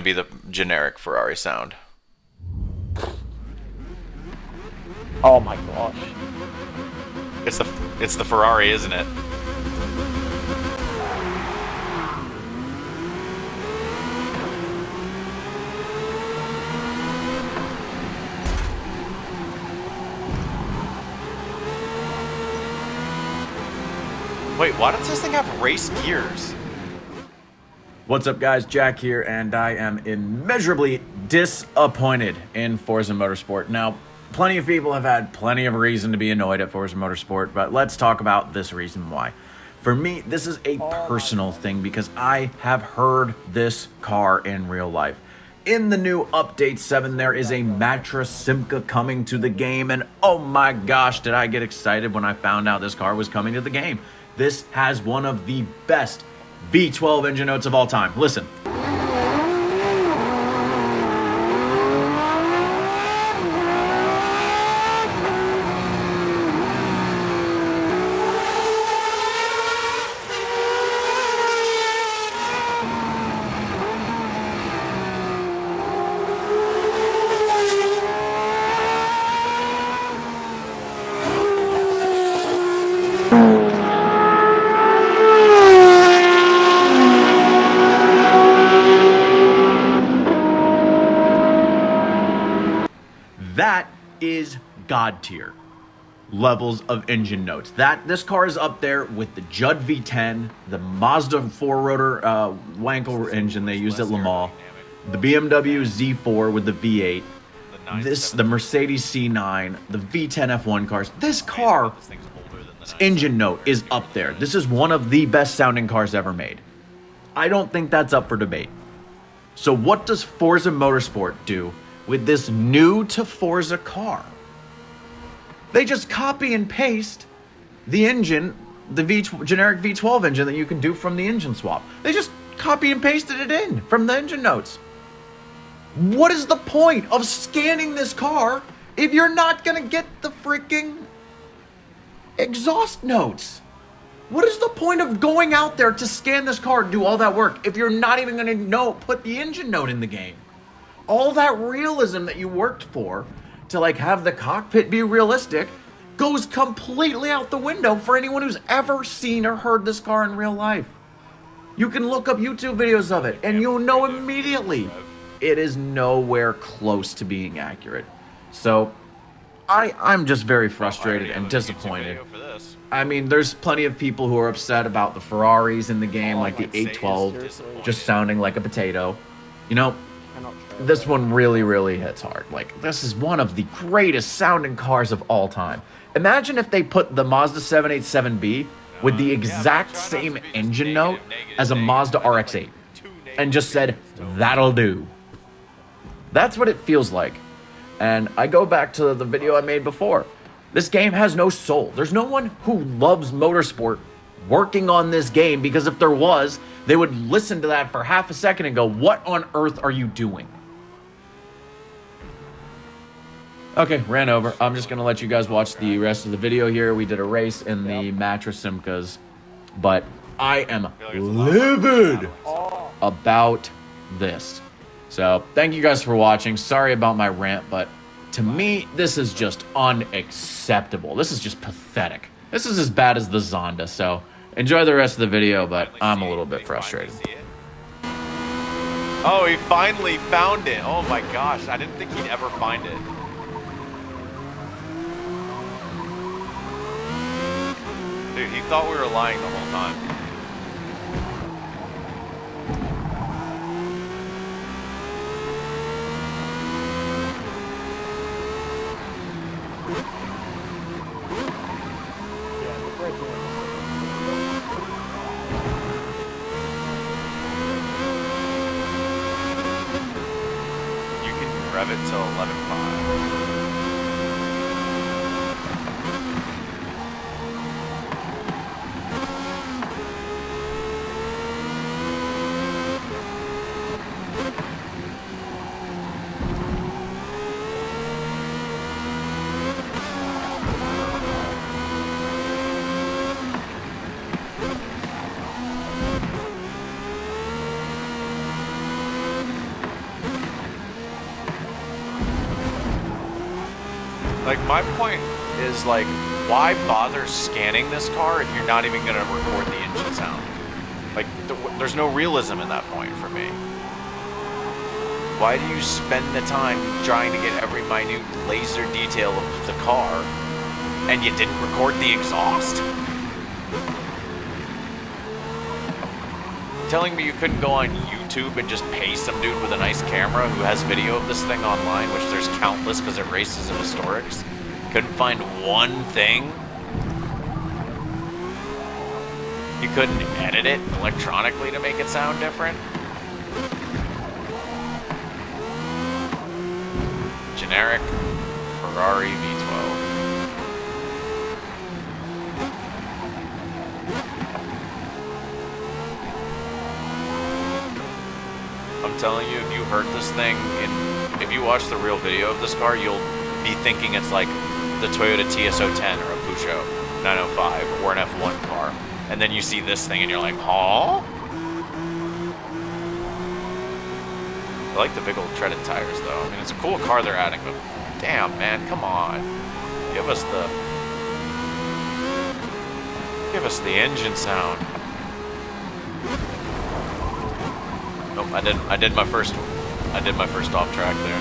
be the generic Ferrari sound. Oh my gosh. It's the Ferrari, isn't it? Wait, why does this thing have race gears? What's up, guys? Jack here, and I am immeasurably disappointed in Forza Motorsport. Now, plenty of people have had plenty of reason to be annoyed at Forza Motorsport, but let's talk about this reason why. For me, this is a personal thing because I have heard this car in real life. In the new Update 7, there is a Matra Simca coming to the game, and oh my gosh, did I get excited when I found out this car was coming to the game. This has one of the best V12 engine notes of all time. Listen. That is God tier levels of engine notes. This car is up there with the Judd V10, the Mazda 4-rotor Wankel engine they used at Le Mans, the BMW Z4 with the V8, the Mercedes C9, the V10 F1 cars. This car engine note is up there. This is one of the best sounding cars ever made. I don't think that's up for debate. So what does Forza Motorsport do with this new to Forza car? They just copy and paste the engine, the generic V12 engine that you can do from the engine swap. They just copy and pasted it in from the engine notes. What is the point of scanning this car if you're not gonna get the freaking exhaust notes? What is the point of going out there to scan this car and do all that work if you're not even gonna put the engine note in the game? All that realism that you worked for to like have the cockpit be realistic goes completely out the window for anyone who's ever seen or heard this car in real life. You can look up YouTube videos of it and you'll know immediately it is nowhere close to being accurate. So I'm just very frustrated and disappointed. I mean, there's plenty of people who are upset about the Ferraris in the game, like the 812 just sounding like a potato. You know, this one really, really hits hard. Like, this is one of the greatest sounding cars of all time. Imagine if they put the Mazda 787B with the exact same engine note as a Mazda RX-8 and just said, that'll do. That's what it feels like. And I go back to the video I made before. This game has no soul. There's no one who loves motorsport working on this game, because if there was, they would listen to that for half a second and go, what on earth are you doing? Okay, ran over. I'm just going to let you guys watch the rest of the video here. We did a race in the Matra Simcas, but I am livid about this. So, thank you guys for watching. Sorry about my rant, but to me, this is just unacceptable. This is just pathetic. This is as bad as the Zonda, so enjoy the rest of the video, but I'm a little bit frustrated. Oh, he finally found it. Oh my gosh, I didn't think he'd ever find it. Dude, he thought we were lying the whole time. You can rev it till 11.5. Like, my point is, like, why bother scanning this car if you're not even going to record the engine sound? Like, there's no realism in that point for me. Why do you spend the time trying to get every minute laser detail of the car and you didn't record the exhaust? Telling me you couldn't go on YouTube and just pay some dude with a nice camera who has video of this thing online, which there's countless because it races in historics, couldn't find one thing? You couldn't edit it electronically to make it sound different? Generic Ferrari V12. I'm telling you, if you heard this thing, if you watch the real video of this car, you'll be thinking it's like the Toyota TS010 or a Peugeot 905 or an F1 car. And then you see this thing and you're like, huh? I like the big old treaded tires though. I mean, it's a cool car they're adding, but damn, man, come on. Give us the engine sound. Nope, I did my first off track there.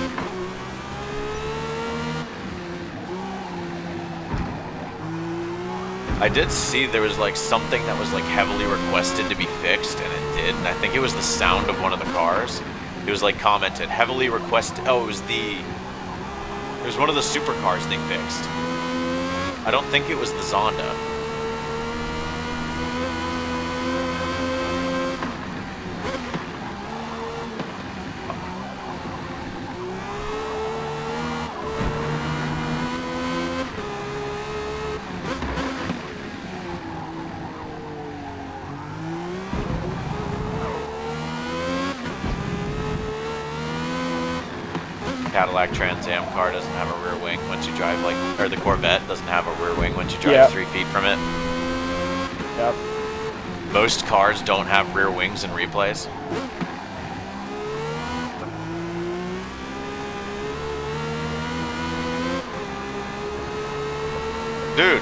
I did see there was like something that was like heavily requested to be fixed, and it did, and I think it was the sound of one of the cars. It was like commented, heavily requested. Oh, it was one of the supercars they fixed. I don't think it was the Zonda. Cadillac Trans Am car doesn't have a rear wing once you drive or the Corvette doesn't have a rear wing once you drive 3 feet from it. Yep. Most cars don't have rear wings in replays. Dude,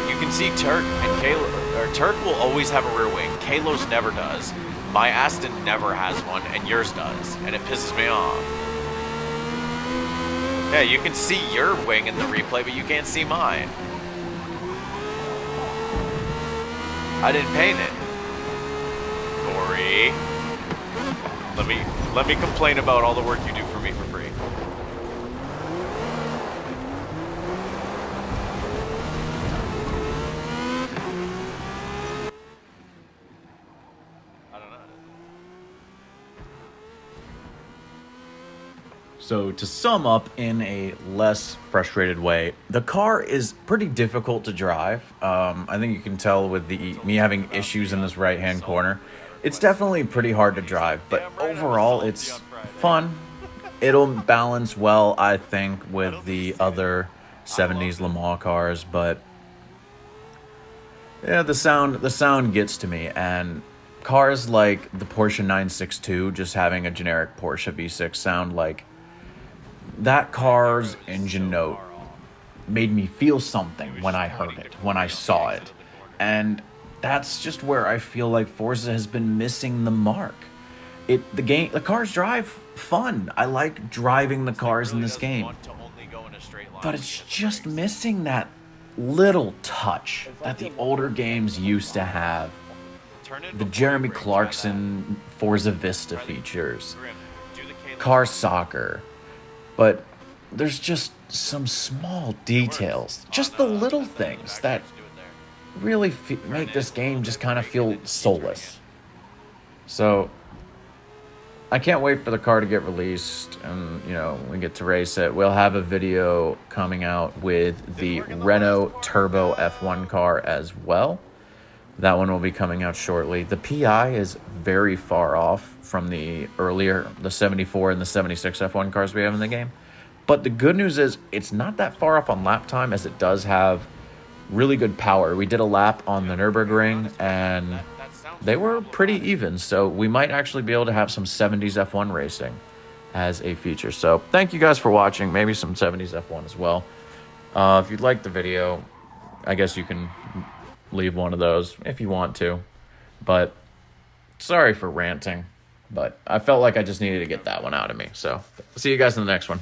you can see Turk and Turk will always have a rear wing. Kalo's never does. My Aston never has one, and yours does, and it pisses me off. Yeah, you can see your wing in the replay, but you can't see mine. I didn't paint it. Corey. Let me complain about all the work you do for me for free. I don't know. So to sum up in a less frustrated way, the car is pretty difficult to drive. I think you can tell with me having issues in this right-hand corner. It's definitely pretty hard to drive, but overall it's fun. It'll balance well, I think, with the other 70s Le Mans cars, but yeah, the sound gets to me, and cars like the Porsche 962 just having a generic Porsche V6 sound, like that car's engine note made me feel something when I heard it, when I saw it. And that's just where I feel like Forza has been missing the mark. The cars drive fun. I like driving the cars in this game. But it's just missing that little touch that the older games used to have. The Jeremy Clarkson Forza Vista features, car soccer. But there's just some small details, just the little things that really make this game just kind of feel soulless. So I can't wait for the car to get released and, we get to race it. We'll have a video coming out with the Renault Turbo F1 car as well. That one will be coming out shortly. The PI is very far off from the 74 and the 76 F1 cars we have in the game. But the good news is it's not that far off on lap time, as it does have really good power. We did a lap on the Nürburgring, and they were pretty even. So we might actually be able to have some 70s F1 racing. as a feature. So thank you guys for watching. Maybe some 70s F1 as well. If you'd like the video, I guess you can leave one of those if you want to. But sorry for ranting. But I felt like I just needed to get that one out of me. So see you guys in the next one.